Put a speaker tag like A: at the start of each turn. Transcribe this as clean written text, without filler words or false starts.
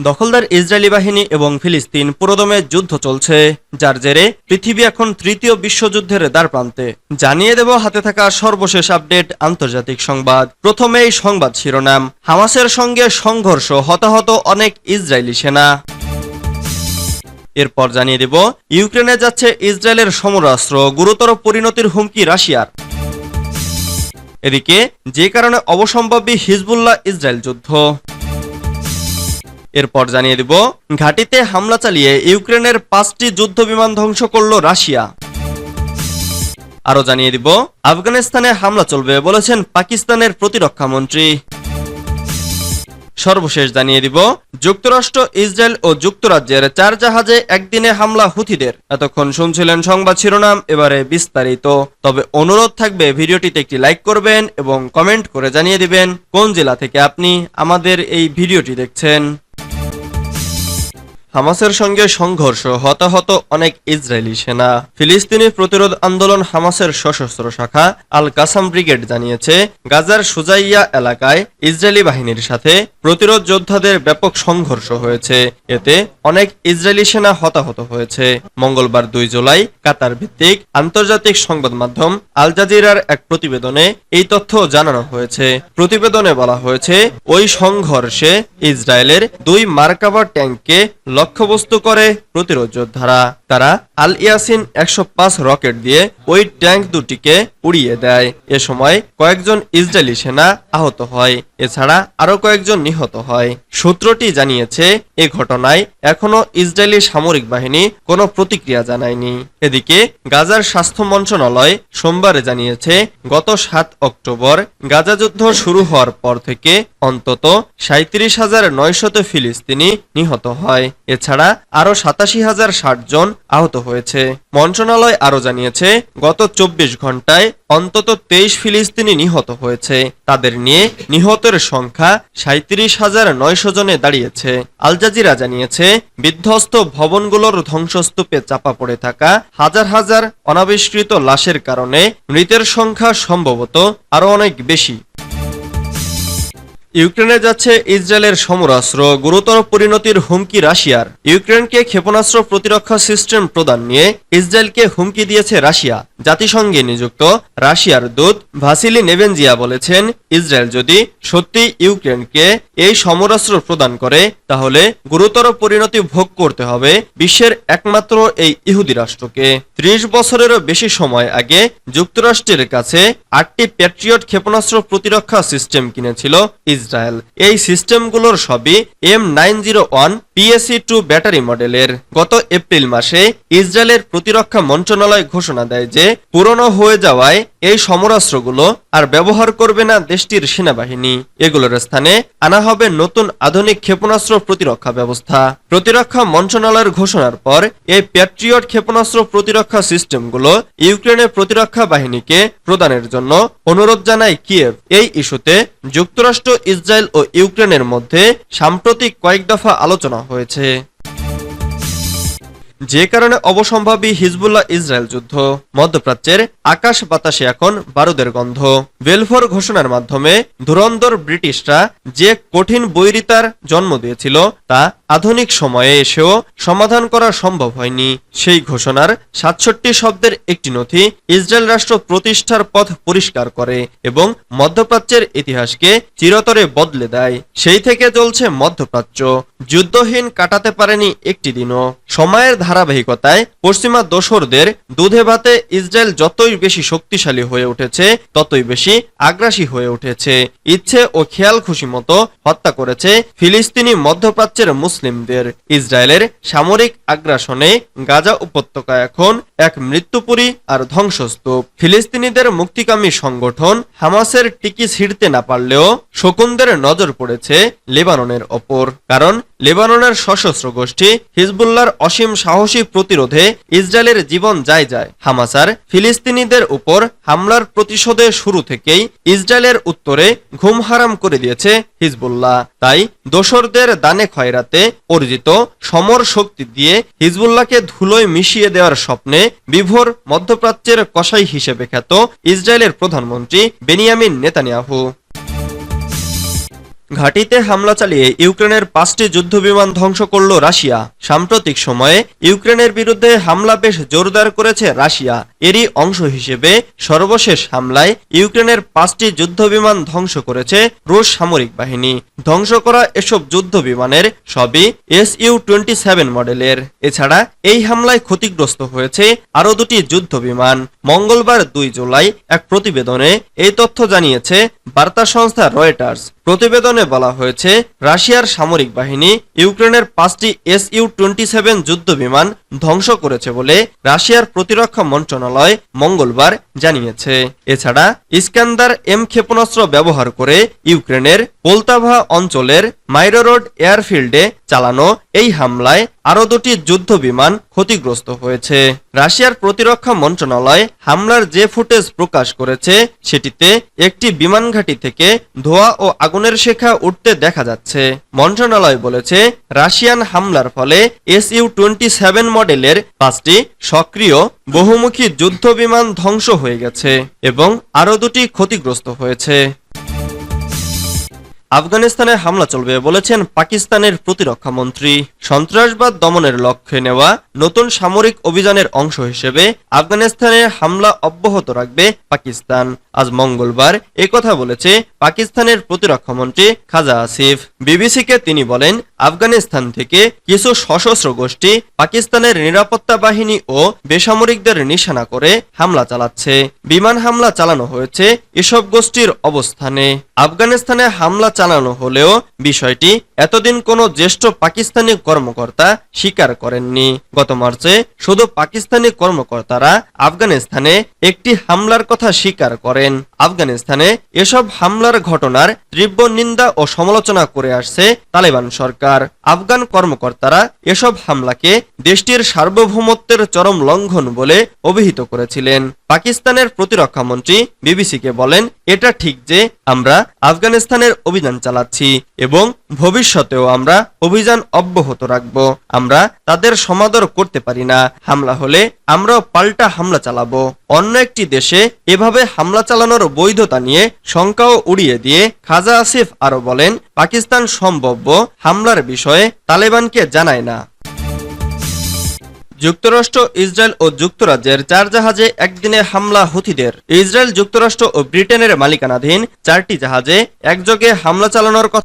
A: দখলদার ইসরায়েলি বাহিনী এবং ফিলিস্তিন পুরোদমে যুদ্ধ চলছে, যার জেরে পৃথিবী এখন তৃতীয় বিশ্বযুদ্ধের দ্বারপ্রান্তে। জানিয়ে দেব হাতে থাকা সর্বশেষ আপডেট আন্তর্জাতিক সংবাদ। প্রথমেই সংবাদ শিরোনাম। হামাসের সঙ্গে সংঘর্ষ, হতাহত অনেক ইসরায়েলি সেনা। এরপর জানিয়ে দেব ইউক্রেনে যাচ্ছে ইসরায়েলের সমরাস্ত্র, গুরুতর পরিণতির হুমকি রাশিয়ার। এদিকে যে কারণে অবসম্ভাবী হিজবুল্লাহ ইসরায়েল যুদ্ধ। এরপর জানিয়ে দিব ঘাঁটিতে হামলা চালিয়ে ইউক্রেনের 5টি যুদ্ধ বিমান ধ্বংস করল রাশিয়া। আরো জানিয়ে দিব আফগানিস্তানে হামলা চলবে বলেছেন পাকিস্তানের প্রতিরক্ষা মন্ত্রী। সর্বশেষ জানিয়ে দিব যুক্তরাষ্ট্র, ইসরায়েল ও যুক্তরাজ্যের 4 জাহাজে একদিনে হামলা হুথিদের। এতক্ষণ শুনছিলেন সংবাদ শিরোনাম, এবারে বিস্তারিত। তবে অনুরোধ থাকবে ভিডিওটিতে একটি লাইক করবেন এবং কমেন্ট করে জানিয়ে দিবেন কোন জেলা থেকে আপনি আমাদের এই ভিডিওটি দেখছেন। হামাসের সঙ্গে সংঘর্ষ, হতাহত অনেক ইসরায়েলি সেনা। ফিলিস্তিনি প্রতিরোধ আন্দোলন হামাসের সশস্ত্র শাখা আল কাসাম ব্রিগেড জানিয়েছে, গাজার সুজাইয়া এলাকায় ইসরায়েলি বাহিনীর সাথে প্রতিরোধ যোদ্ধাদের ব্যাপক সংঘর্ষ হয়েছে। এতে অনেক ইসরায়েলি সেনা হতাহত হয়েছে। মঙ্গলবার 2 জুলাই কাতার ভিত্তিক আন্তর্জাতিক সংবাদ মাধ্যম আল জাজিরার এক প্রতিবেদনে এই তথ্য জানানো হয়েছে। প্রতিবেদনে বলা হয়েছে, ওই সংঘর্ষে ইসরায়েলের 2 মার্কাভা ট্যাঙ্ককে লক্ষ্যবস্তু করে প্রতিরোধ যোদ্ধারা। তারা আল ইয়াসিন 105 রকেট দিয়ে ওই ট্যাঙ্ক দুটিকে উড়িয়ে দেয়। এ সময় কয়েকজন ইসরায়েলি সেনা আহত হয়, এছাড়া আরো কয়েকজন নিহত হয়। সূত্রটি জানিয়েছে, এ ঘটনায় এখনো ইসরায়েলি সামরিক বাহিনী কোনো প্রতিক্রিয়া জানায়নি। এদিকে গাজার স্বাস্থ্য মন্ত্রণালয় সোমবারে জানিয়েছে, গত 7 অক্টোবর গাজা যুদ্ধ শুরু হওয়ার পর থেকে অন্তত 37,900 ফিলিস্তিনি নিহত হয়। এছাড়া আরো 87,060 জন আহত হয়েছে। মন্ত্রণালয় আরো জানিয়েছে, গত 24 ঘন্টায় অন্তত 23 ফিলিস্তিনি নিহত হয়েছে। তাদের নিয়ে নিহতের সংখ্যা 37,900 জনে দাঁড়িয়েছে। আল জাজিরা জানিয়েছে, বিধ্বস্ত ভবনগুলোর ধ্বংসস্তূপে চাপা পড়ে থাকা হাজার হাজার অনাবিষ্কৃত লাশের কারণে মৃতের সংখ্যা সম্ভবত আরো অনেক বেশি। ইউক্রেনে যাচ্ছে ইসরায়েলের সমরাস্ত্র, গুরুতর পরিণতির হুমকি রাশিয়ার। ইউক্রেনকে ক্ষেপণাস্ত্র প্রতিরক্ষা সিস্টেম প্রদান নিয়ে ইসরায়েলকে হুমকি দিয়েছে রাশিয়া। জাতিসংঘে নিযুক্ত রাশিয়ার দূত ভাসিলি নেভেনজিয়া বলেছেন, ইসরায়েল যদি সত্যি ইউক্রেনকে এই সমরাস্ত্র প্রদান করে তাহলে গুরুতর পরিণতি ভোগ করতে হবে বিশ্বের একমাত্র এই ইহুদি রাষ্ট্রকে। 30 বছরেরও বেশি সময় আগে যুক্তরাষ্ট্রের কাছে 8টি প্যাট্রিয়ট ক্ষেপণাস্ত্র প্রতিরক্ষা সিস্টেম কিনেছিল ইসরায়েল। এই সিস্টেমগুলোর সবই M901 PSE-2 ব্যাটারি মডেলের। গত এপ্রিল মাসে ইসরায়েলের প্রতিরক্ষা মন্ত্রণালয় ঘোষণা দেয় যে পুরনো হয়ে যাওয়ায় এই সমরাস্ত্রগুলো আর ব্যবহার করবে না দেশটির সেনাবাহিনী। এগুলোর স্থানে আনা হবে নতুন আধুনিক ক্ষেপণাস্ত্র প্রতিরক্ষা ব্যবস্থা। প্রতিরক্ষা মন্ত্রণালয়ের ঘোষণার পর এই প্যাট্রিয়ট ক্ষেপণাস্ত্র প্রতিরক্ষা সিস্টেমগুলো ইউক্রেনের প্রতিরক্ষা বাহিনীকে প্রদানের জন্য অনুরোধ জানায় কিয়েভ। এই ইস্যুতে যুক্তরাষ্ট্র, ইসরায়েল ও ইউক্রেনের মধ্যে সাম্প্রতিক কয়েক দফা আলোচনা হয়েছে। যে কারণে অবসম্ভাবী হিজবুল্লাহ ইসরায়েল যুদ্ধ। মধ্যপ্রাচ্যের আকাশ বাতাসে এখন বারুদের গন্ধ। বেলফোর ঘোষণার মাধ্যমে ধুরন্ধর ব্রিটিশরা যে কঠিন বৈরিতার জন্ম দিয়েছিল তা আধুনিক সময়ে এসেও সমাধান করা সম্ভব হয়নি। সেই ঘোষণার 67 শব্দের একটি নথি ইসরায়েল রাষ্ট্র প্রতিষ্ঠার পথ পরিষ্কার করে এবং মধ্যপ্রাচ্যের ইতিহাসকে চিরতরে বদলে দেয়। সেই থেকে চলছে মধ্যপ্রাচ্য, যুদ্ধহীন কাটাতে পারেনি একটি দিনও। সময়ের ধারাবাহিকতায় পশ্চিমা দোসরদের দুধে ভাতে ইসরায়েল যতই বেশি শক্তিশালী হয়ে উঠেছে ততই বেশি আগ্রাসী হয়ে উঠেছে। ইচ্ছে ও খেয়াল খুশি মতো হত্যা করেছে ফিলিস্তিনি মধ্যপ্রাচ্যের মুসলিমদের। ইসরায়েলের সামরিক আগ্রাসনে গাজা উপত্যকা এখন এক মৃত্যুপুরী আর ধ্বংসস্তূপ। ফিলিস্তিনিদের মুক্তিকামী সংগঠন হামাসের টিকি ছিঁড়তে না পারলেও শকুনদের নজর পড়েছে লেবাননের ওপর। কারণ লেবাননের সশস্ত্র গোষ্ঠী হিজবুল্লাহর অসীম সাহসী প্রতিরোধে ইসরায়েলের জীবন যায়। হামাস আর ফিলিস্তিনিদের উপর হামলার প্রতিশোধে শুরু থেকেই ইসরায়েলের উত্তরে ঘুম হারাম করে দিয়েছে হিজবুল্লাহ। তাই দোসরদের দানে খয়রাতে অর্জিত সমর শক্তি দিয়ে হিজবুল্লাহকে ধুলোয় মিশিয়ে দেওয়ার স্বপ্নে বিভোর মধ্যপ্রাচ্যের কসাই হিসেবে খ্যাত ইসরায়েলের প্রধানমন্ত্রী বেনিয়ামিন নেতানিয়াহু। ঘাঁটিতে হামলা চালিয়ে ইউক্রেনের 5টি যুদ্ধবিমান ধ্বংস করল রাশিয়া। সাম্প্রতিক সময়ে ইউক্রেনের বিরুদ্ধে হামলা বেশ জোরদার করেছে রাশিয়া। এরই অংশ হিসেবে সর্বশেষ হামলায় ইউক্রেনের 5টি যুদ্ধবিমান ধ্বংস করেছে রুশ সামরিক বাহিনী। ধ্বংস করা এসব যুদ্ধবিমানের সবই Su-27 মডেলের। এছাড়া এই হামলায় ক্ষতিগ্রস্ত হয়েছে আরও 2টি যুদ্ধবিমান। মঙ্গলবার 2 জুলাই এক প্রতিবেদনে এই তথ্য জানিয়েছে বার্তা সংস্থা রয়টার্স। প্রতিবেদনে বলা হয়েছে, রাশিয়ার সামরিক বাহিনী ইউক্রেনের 5টি Su-27 যুদ্ধবিমান ধ্বংস করেছে বলে রাশিয়ার প্রতিরক্ষা মন্ত্রণালয় মঙ্গলবার জানিয়েছে। এছাড়া ইস্কান্দার এম ক্ষেপণাস্ত্র ব্যবহার করে ইউক্রেনের পোলতাভা অঞ্চলের মাইরোরোড এয়ারফিল্ডে চালানো এই হামলায় আরও 2টি যুদ্ধবিমান ক্ষতিগ্রস্ত হয়েছে। রাশিয়ার প্রতিরক্ষা মন্ত্রণালয় হামলার যে ফুটেজ প্রকাশ করেছে সেটিতে একটি বিমান ঘাঁটি থেকে ধোঁয়া ও আগুনের শিখা উঠতে দেখা যাচ্ছে। মন্ত্রণালয় বলেছে, রাশিয়ান হামলার ফলে Su-27 মডেলের 5টি সক্রিয় বহুমুখী যুদ্ধবিমান ধ্বংস হয়ে গেছে এবং আরও 2টি ক্ষতিগ্রস্ত হয়েছে। আফগানিস্তানে হামলা চলবে বলেছেন পাকিস্তানের প্রতিরক্ষা মন্ত্রী। সন্ত্রাসবাদ দমনের লক্ষ্যে নেওয়া নতুন সামরিক অভিযানের অংশ হিসেবে আফগানিস্তানে হামলা অব্যাহত রাখবে পাকিস্তান। আজ মঙ্গলবার একথা বলেছে পাকিস্তানের প্রতিরক্ষা মন্ত্রী খাজা আসিফ। বিবিসিকে তিনি বলেন, আফগানিস্তান থেকে কিছু সশস্ত্র গোষ্ঠী পাকিস্তানের নিরাপত্তা বাহিনী ও বেসামরিকদের নিশানা করে হামলা চালাচ্ছে। বিমান হামলা চালানো হয়েছে এসব গোষ্ঠীর অবস্থানে। আফগানিস্তানে হামলা চালানো হলেও বিষয়টি এতদিন কোনো জ্যেষ্ঠ পাকিস্তানি কর্মকর্তা স্বীকার করেননি। গত মার্চে শুধু পাকিস্তানি কর্মকর্তারা আফগানিস্তানে একটি হামলার কথা স্বীকার করেন। আফগানিস্তানে এসব হামলার ঘটনার তীব্র নিন্দা ও সমালোচনা করে আসছে তালেবান সরকার। আফগান কর্মকর্তারা এসব হামলাকে দেশটির সার্বভৌমত্বের চরম লঙ্ঘন বলে অভিহিত করেছিলেন। পাকিস্তানের প্রতিরক্ষা মন্ত্রী বিবিসিকে বলেন, এটা ঠিক যে আমরা আফগানিস্তানের অভিযান চালাচ্ছি এবং ভবিষ্যতেও আমরা অভিযান অব্যাহত রাখব। আমরা তাদের সমাদর করতে পারি না। হামলা হলে আমরাও পাল্টা হামলা চালাবো। অন্য একটি দেশে এভাবে হামলা চালানোর বৈধতা নিয়ে শঙ্কাও উড়িয়ে দিয়ে খাজা আসিফ আরো বলেন, পাকিস্তান সম্ভাব্য হামলার বিষয়ে তালেবানকে জানায় না। যুক্তরাষ্ট্র, ইসরায়েল ও যুক্তরাজ্যের 4 জাহাজে একদিনে হামলা হুথিদের। ইসরায়েল, যুক্তরাষ্ট্র ও ব্রিটেনের মালিকানাধীন 4টি জাহাজে একযোগে হামলা চালানোর কথা